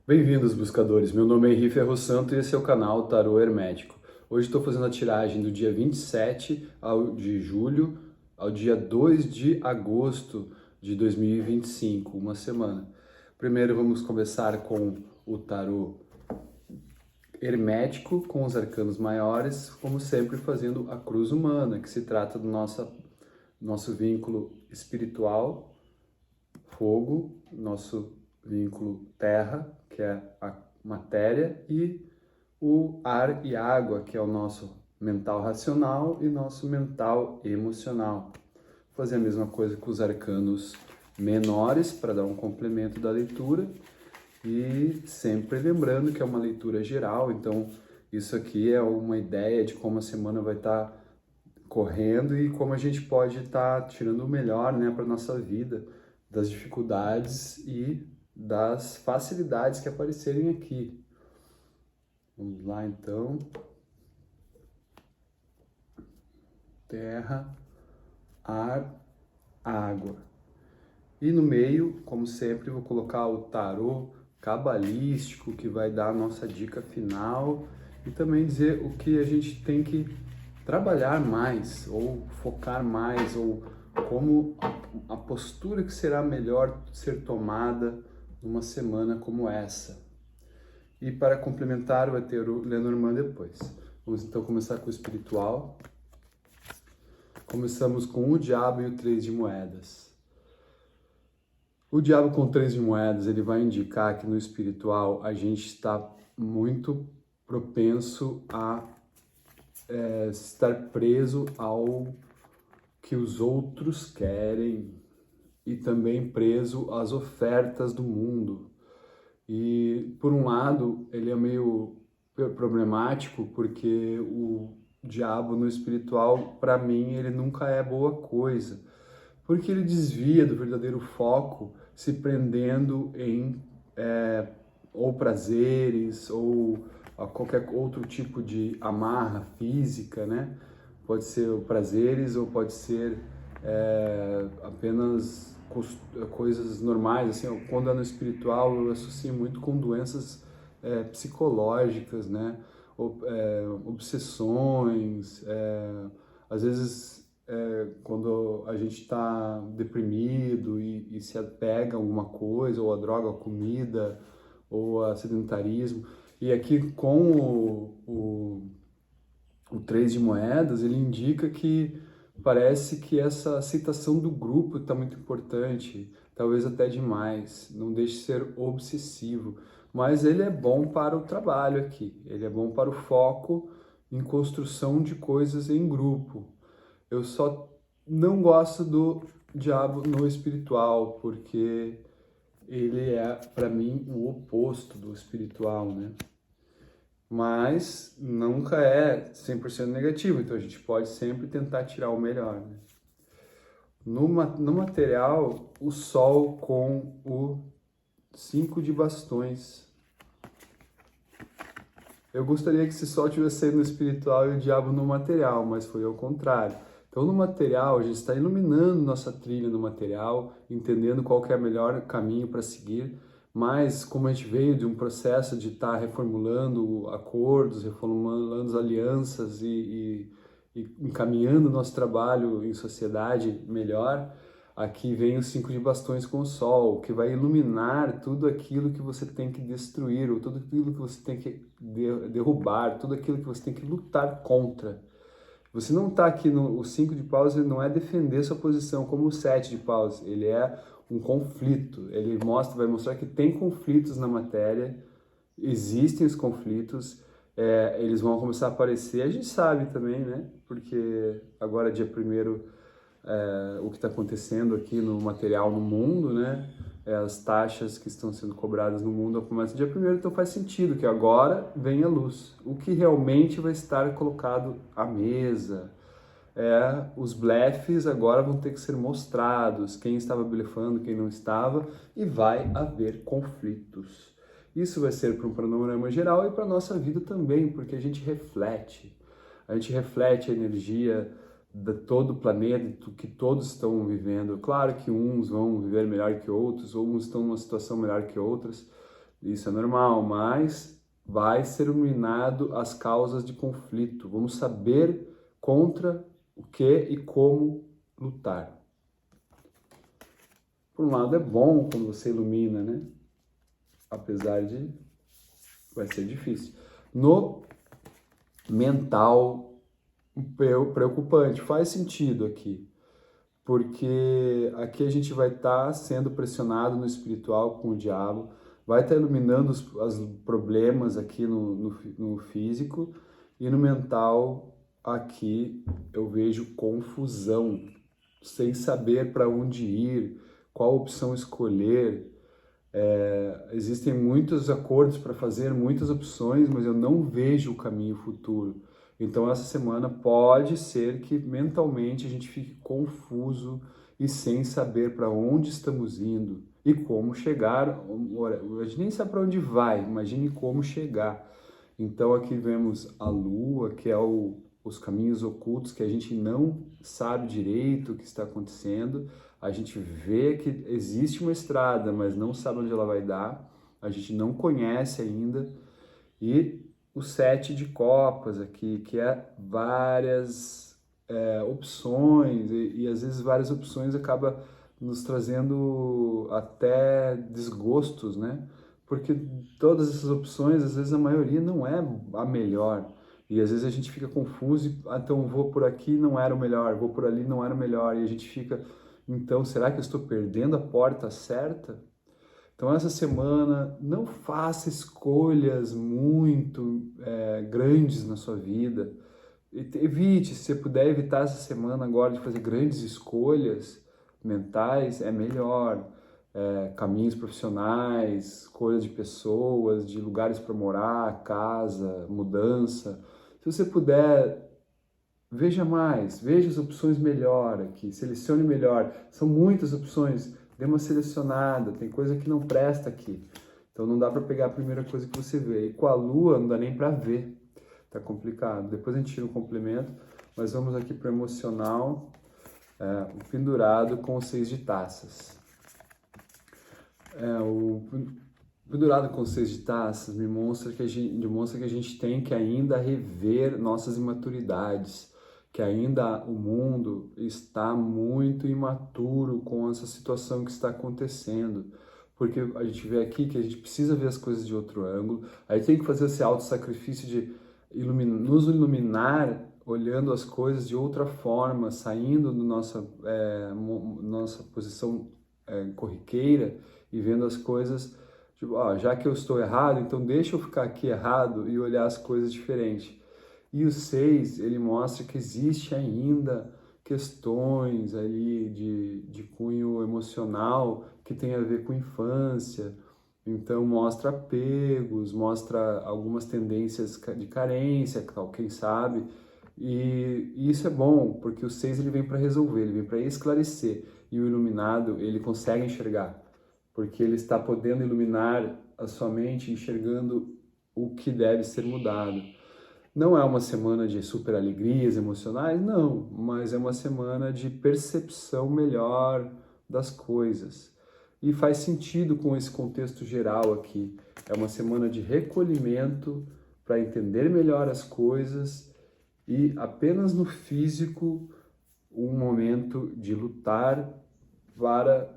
Bem-vindos, buscadores. Meu nome é Henri Ferro Santo e esse é o canal Tarô Hermético. Hoje estou fazendo a tiragem do dia 27 de julho ao dia 2 de agosto de 2025, uma semana. Primeiro vamos começar com o tarô hermético, com os arcanos maiores, como sempre fazendo a cruz humana, que se trata do nosso vínculo espiritual, fogo, nosso vínculo terra, que é a matéria, e o ar e água, que é o nosso mental racional e nosso mental emocional. Vou fazer a mesma coisa com os arcanos menores para dar um complemento da leitura e sempre lembrando que é uma leitura geral, então isso aqui é uma ideia de como a semana vai estar correndo e como a gente pode estar tirando o melhor, né, para nossa vida, das dificuldades e das facilidades que aparecerem aqui. Vamos lá então. Terra, ar, água. E no meio, como sempre, vou colocar o tarô cabalístico, que vai dar a nossa dica final e também dizer o que a gente tem que trabalhar mais, ou focar mais, ou como a postura que será melhor ser tomada numa semana como essa. E para complementar, vai ter o Lenormand depois. Vamos então começar com o espiritual. Começamos com o diabo e o 3 de moedas. O diabo com 3 de moedas, ele vai indicar que no espiritual a gente está muito propenso a estar preso ao que os outros querem e também preso às ofertas do mundo. E, por um lado, ele é meio problemático porque o diabo no espiritual, para mim, ele nunca é boa coisa, porque ele desvia do verdadeiro foco, se prendendo em ou prazeres ou a qualquer outro tipo de amarra física, né? Pode ser prazeres ou pode ser apenas coisas normais. Assim, quando é no espiritual, eu associo muito com doenças psicológicas, né? Obsessões, às vezes quando a gente está deprimido e se apega a alguma coisa, ou a droga, ou a comida, ou a sedentarismo. E aqui com o 3 de moedas, ele indica que parece que essa aceitação do grupo está muito importante, talvez até demais, não deixe de ser obsessivo, mas ele é bom para o trabalho aqui, ele é bom para o foco em construção de coisas em grupo. Eu só não gosto do diabo no espiritual, porque ele é, para mim, o oposto do espiritual, né? Mas nunca é 100% negativo, então a gente pode sempre tentar tirar o melhor, né? No material, o Sol com o 5 de bastões. Eu gostaria que esse Sol tivesse saído no espiritual e o diabo no material, mas foi ao contrário. Então, no material, a gente está iluminando nossa trilha no material, entendendo qual que é o melhor caminho para seguir, mas como a gente veio de um processo de estar reformulando acordos, reformulando alianças e encaminhando nosso trabalho em sociedade melhor, aqui vem o 5 de bastões com o Sol, que vai iluminar tudo aquilo que você tem que destruir, ou tudo aquilo que você tem que derrubar, tudo aquilo que você tem que lutar contra. Você não está aqui no o 5 de paus, ele não é defender sua posição como o 7 de paus, ele é um conflito. Ele vai mostrar que tem conflitos na matéria, existem os conflitos, eles vão começar a aparecer, a gente sabe também, né? Porque agora dia primeiro o que está acontecendo aqui no material no mundo, né? As taxas que estão sendo cobradas no mundo começam dia primeiro, então faz sentido que agora venha a luz. O que realmente vai estar colocado à mesa, os blefes agora vão ter que ser mostrados, quem estava blefando, quem não estava, e vai haver conflitos. Isso vai ser para um panorama geral e para a nossa vida também, porque a gente reflete a energia de todo o planeta, que todos estão vivendo. Claro que uns vão viver melhor que outros, ou uns estão numa situação melhor que outras, Isso é normal, mas vai ser iluminado as causas de conflito. Vamos saber contra o que e como lutar. Por um lado é bom quando você ilumina, né? Apesar de vai ser difícil. No mental, preocupante, faz sentido aqui, porque aqui a gente vai estar sendo pressionado no espiritual com o diabo, vai estar iluminando os problemas aqui no físico, e no mental aqui eu vejo confusão, sem saber para onde ir, qual opção escolher. Existem muitos acordos para fazer, muitas opções, mas eu não vejo o caminho futuro. Então, essa semana pode ser que mentalmente a gente fique confuso e sem saber para onde estamos indo e como chegar. A gente nem sabe para onde vai, imagine como chegar. Então, aqui vemos a Lua, que é os caminhos ocultos que a gente não sabe direito o que está acontecendo. A gente vê que existe uma estrada, mas não sabe onde ela vai dar. A gente não conhece ainda. E o 7 de copas aqui, que é várias opções, e às vezes várias opções acaba nos trazendo até desgostos, né? Porque todas essas opções, às vezes a maioria não é a melhor. E às vezes a gente fica confuso, então vou por aqui, não era o melhor, vou por ali, não era o melhor, e a gente fica, então será que eu estou perdendo a porta certa? Então, essa semana, não faça escolhas muito grandes na sua vida. Evite, se você puder evitar essa semana agora de fazer grandes escolhas mentais, é melhor. Caminhos profissionais, escolha de pessoas, de lugares para morar, casa, mudança. Se você puder, veja mais, veja as opções melhor aqui, selecione melhor. São muitas opções, dê uma selecionada, tem coisa que não presta aqui. Então não dá para pegar a primeira coisa que você vê. E com a Lua não dá nem para ver, tá complicado. Depois a gente tira o complemento, mas vamos aqui para o emocional, o pendurado com os 6 de taças. O pendurado com os 6 de taças demonstra que a gente tem que ainda rever nossas imaturidades, que ainda o mundo está muito imaturo com essa situação que está acontecendo. Porque a gente vê aqui que a gente precisa ver as coisas de outro ângulo, aí tem que fazer esse auto-sacrifício de nos iluminar olhando as coisas de outra forma, saindo da nossa posição corriqueira e vendo as coisas, tipo, já que eu estou errado, então deixa eu ficar aqui errado e olhar as coisas diferente. E o 6, ele mostra que existe ainda questões ali de cunho emocional que tem a ver com infância. Então mostra apegos, mostra algumas tendências de carência, quem sabe. E isso é bom, porque o 6 ele vem para resolver, ele vem para esclarecer. E o iluminado, ele consegue enxergar, porque ele está podendo iluminar a sua mente, enxergando o que deve ser mudado. Não é uma semana de super alegrias emocionais, não, mas é uma semana de percepção melhor das coisas. E faz sentido com esse contexto geral aqui. É uma semana de recolhimento para entender melhor as coisas e apenas no físico um momento de lutar para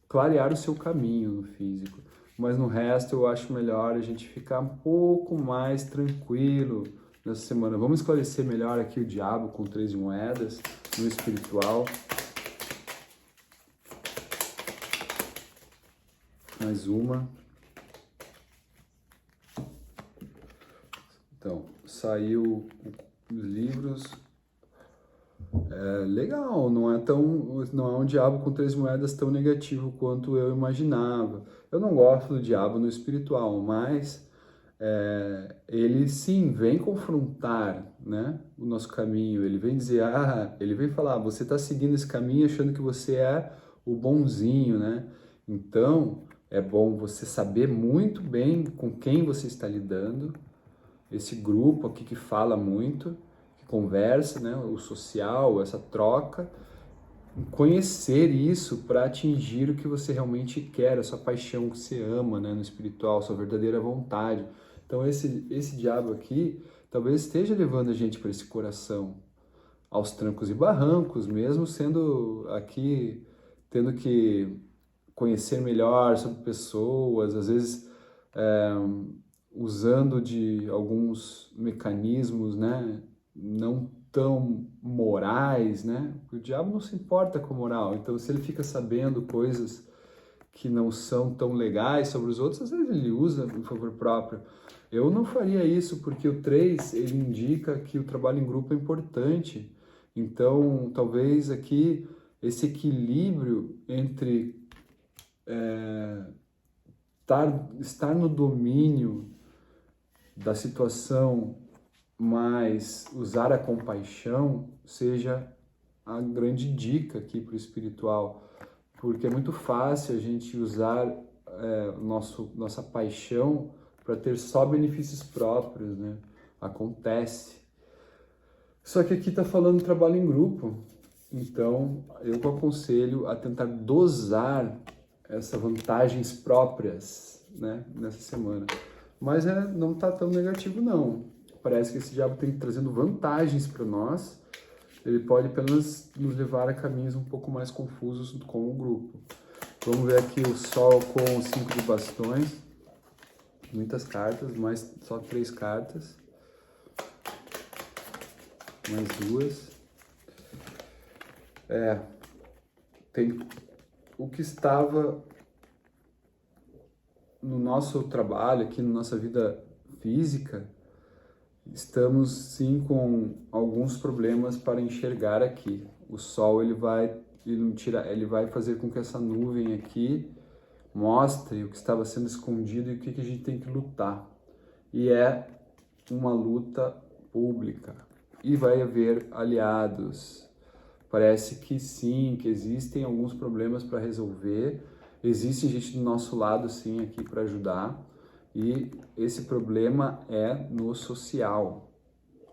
clarear o seu caminho no físico. Mas no resto eu acho melhor a gente ficar um pouco mais tranquilo nessa semana. Vamos esclarecer melhor aqui o diabo com 3 de moedas no espiritual. Mais uma. Então, saiu os livros. Legal, não é um diabo com 3 moedas tão negativo quanto eu imaginava. Eu não gosto do diabo no espiritual, mas ele sim vem confrontar, né, o nosso caminho. Ele vem dizer, ele vem falar, você está seguindo esse caminho achando que você é o bonzinho, né? Então é bom você saber muito bem com quem você está lidando. Esse grupo aqui que fala muito, que conversa, né, o social, essa troca, conhecer isso para atingir o que você realmente quer, a sua paixão que você ama, né, no espiritual, sua verdadeira vontade. Então esse diabo aqui talvez esteja levando a gente para esse coração, aos trancos e barrancos, mesmo sendo aqui, tendo que conhecer melhor sobre pessoas, às vezes é, usando de alguns mecanismos, né, não tão morais, né? O diabo não se importa com moral, então se ele fica sabendo coisas que não são tão legais sobre os outros, às vezes ele usa em favor próprio. Eu não faria isso porque o 3 ele indica que o trabalho em grupo é importante. Então, talvez aqui esse equilíbrio entre estar no domínio da situação, mas usar a compaixão seja a grande dica aqui para o espiritual, porque é muito fácil a gente usar nossa paixão para ter só benefícios próprios, né? Acontece. Só que aqui está falando de trabalho em grupo, então eu aconselho a tentar dosar essas vantagens próprias, né, nessa semana. Mas não está tão negativo não. Parece que esse diabo tem trazendo vantagens para nós. Ele pode apenas nos levar a caminhos um pouco mais confusos com o grupo. Vamos ver aqui o Sol com o 5 de bastões. Muitas cartas, mas só 3 cartas. Mais 2. Tem o que estava no nosso trabalho, aqui na nossa vida física, estamos sim com alguns problemas para enxergar aqui. O Sol ele vai fazer com que essa nuvem aqui mostre o que estava sendo escondido e o que a gente tem que lutar. E é uma luta pública. E vai haver aliados. Parece que sim, que existem alguns problemas para resolver. Existe gente do nosso lado sim aqui para ajudar. E esse problema é no social.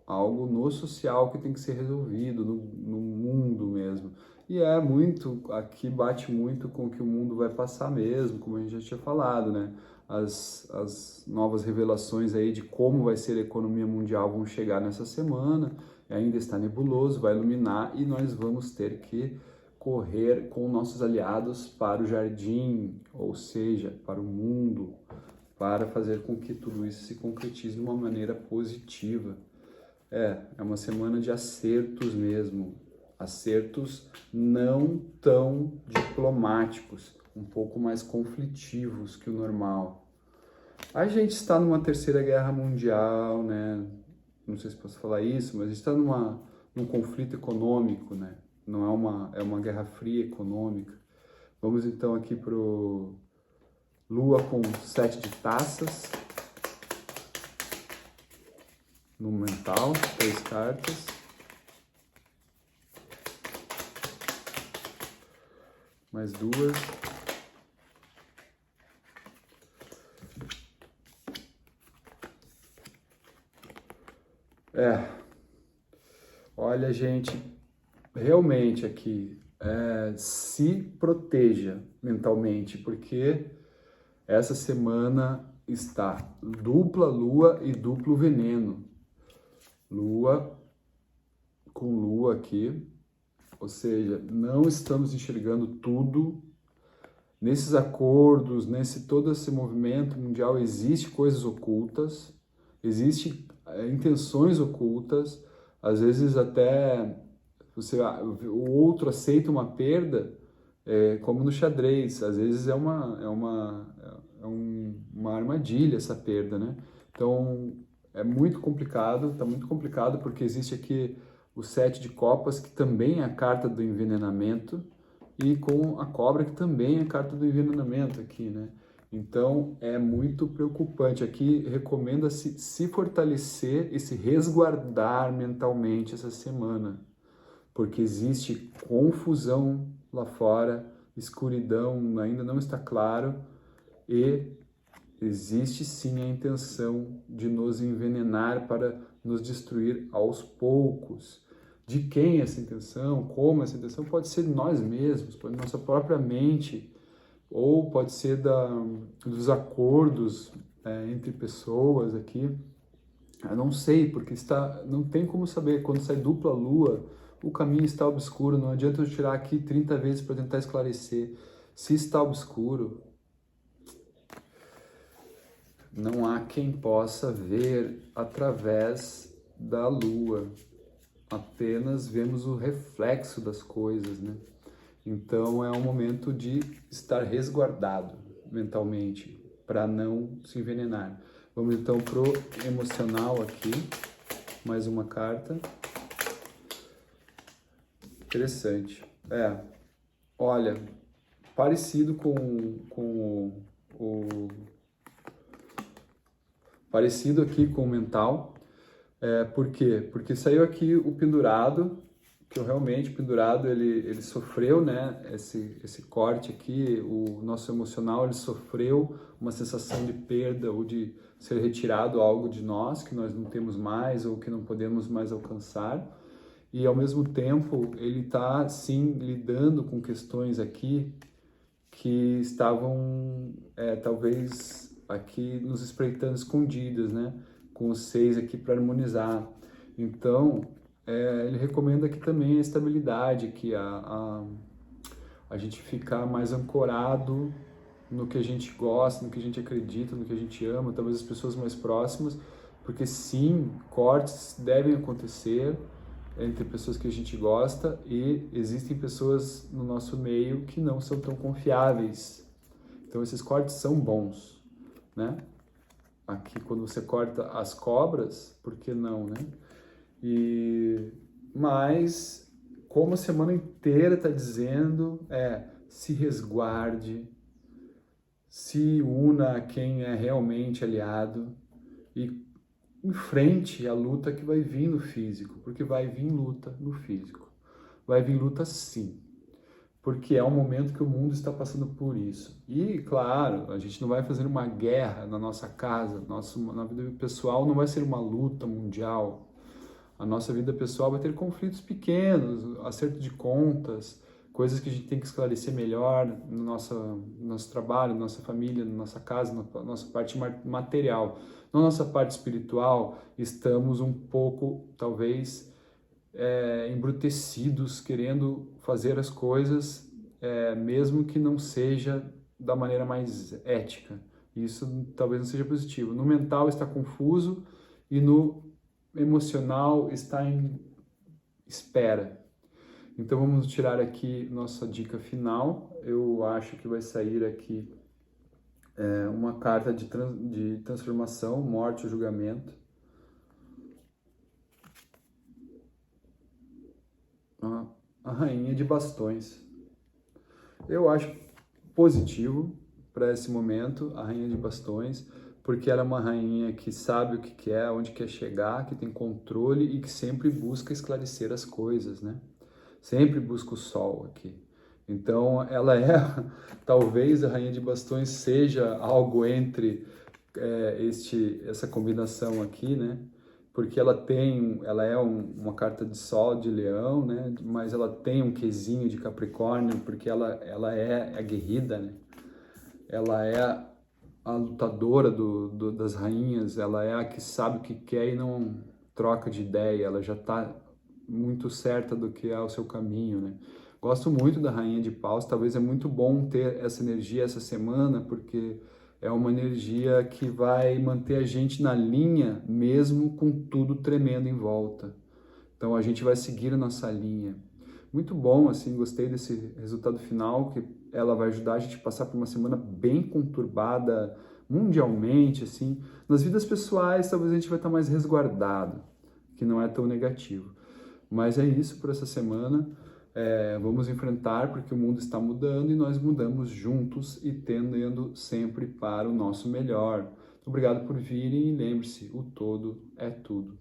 Algo no social que tem que ser resolvido, no mundo mesmo. E aqui bate muito com o que o mundo vai passar mesmo, como a gente já tinha falado, né? As novas revelações aí de como vai ser a economia mundial vão chegar nessa semana, ainda está nebuloso, vai iluminar e nós vamos ter que correr com nossos aliados para o jardim, ou seja, para o mundo, para fazer com que tudo isso se concretize de uma maneira positiva. É uma semana de acertos mesmo, acertos não tão diplomáticos, um pouco mais conflitivos que o normal. A gente está numa terceira guerra mundial, né? Não sei se posso falar isso, mas a gente está num conflito econômico, né? Não é uma guerra fria econômica. Vamos então aqui pro Lua com 7 de taças. No mental, 3 cartas. Mais 2. Olha, gente, realmente aqui, se proteja mentalmente, porque essa semana está dupla lua e duplo veneno. Lua com lua aqui, ou seja, não estamos enxergando tudo. Nesses acordos, todo esse movimento mundial, existe coisas ocultas, existe intenções ocultas, às vezes até o outro aceita uma perda, como no xadrez, às vezes é uma armadilha essa perda, né? Então é muito complicado, tá muito complicado porque existe aqui o 7 de copas, que também é a carta do envenenamento, e com a cobra, que também é a carta do envenenamento aqui, né? Então é muito preocupante. Aqui recomenda-se se fortalecer e se resguardar mentalmente essa semana, porque existe confusão lá fora, escuridão ainda não está claro e existe sim a intenção de nos envenenar para nos destruir aos poucos. de quem é essa intenção, como essa intenção, pode ser de nós mesmos, pode ser nossa própria mente, ou pode ser dos acordos entre pessoas aqui. Eu não sei, porque não tem como saber. Quando sai dupla lua, o caminho está obscuro. Não adianta eu tirar aqui 30 vezes para tentar esclarecer. Se está obscuro, não há quem possa ver através da lua. Apenas vemos o reflexo das coisas, né? Então é um momento de estar resguardado mentalmente, para não se envenenar. Vamos então pro emocional aqui, mais uma carta. Interessante. Olha, parecido parecido aqui com o mental. Por quê? Porque saiu aqui o pendurado, que realmente o pendurado ele sofreu, né, esse corte aqui, o nosso emocional ele sofreu uma sensação de perda ou de ser retirado algo de nós que nós não temos mais ou que não podemos mais alcançar, e ao mesmo tempo ele está sim lidando com questões aqui que estavam talvez aqui nos espreitando escondidas, né, com os 6 aqui para harmonizar. Então ele recomenda aqui também a estabilidade, que a gente ficar mais ancorado no que a gente gosta, no que a gente acredita, no que a gente ama, talvez as pessoas mais próximas, porque sim, cortes devem acontecer entre pessoas que a gente gosta e existem pessoas no nosso meio que não são tão confiáveis. Então esses cortes são bons, né? Aqui quando você corta as cobras, por que não, né? Mas, como a semana inteira está dizendo, se resguarde, se una a quem é realmente aliado e enfrente a luta que vai vir no físico, porque vai vir luta no físico. Vai vir luta sim, porque é um momento que o mundo está passando por isso. E, claro, a gente não vai fazer uma guerra na nossa casa, na vida pessoal não vai ser uma luta mundial. A nossa vida pessoal vai ter conflitos pequenos, acerto de contas, coisas que a gente tem que esclarecer melhor no nosso trabalho, na nossa família, na nossa casa, na nossa parte material. Na nossa parte espiritual, estamos um pouco, talvez, embrutecidos, querendo fazer as coisas, mesmo que não seja da maneira mais ética. Isso talvez não seja positivo. No mental está confuso e no emocional está em espera. Então vamos tirar aqui nossa dica final. Eu acho que vai sair aqui uma carta de transformação, morte ou julgamento. A rainha de bastões. Eu acho positivo para esse momento a rainha de bastões, porque ela é uma rainha que sabe o que quer, onde quer chegar, que tem controle e que sempre busca esclarecer as coisas, né? Sempre busca o sol aqui. Então, ela talvez a rainha de bastões seja algo entre essa combinação aqui, né? Porque ela é uma carta de sol de leão, né? Mas ela tem um quesinho de capricórnio, porque ela é aguerrida, né? Ela é a lutadora das rainhas, ela é a que sabe o que quer e não troca de ideia, ela já está muito certa do que é o seu caminho, né? Gosto muito da Rainha de Paus, talvez é muito bom ter essa energia essa semana, porque é uma energia que vai manter a gente na linha, mesmo com tudo tremendo em volta. Então a gente vai seguir a nossa linha. Muito bom, assim, gostei desse resultado final, que ela vai ajudar a gente a passar por uma semana bem conturbada mundialmente, assim. Nas vidas pessoais, talvez a gente vai estar mais resguardado, que não é tão negativo. Mas é isso por essa semana. Vamos enfrentar porque o mundo está mudando e nós mudamos juntos e tendendo sempre para o nosso melhor. Obrigado por virem e lembre-se, o todo é tudo.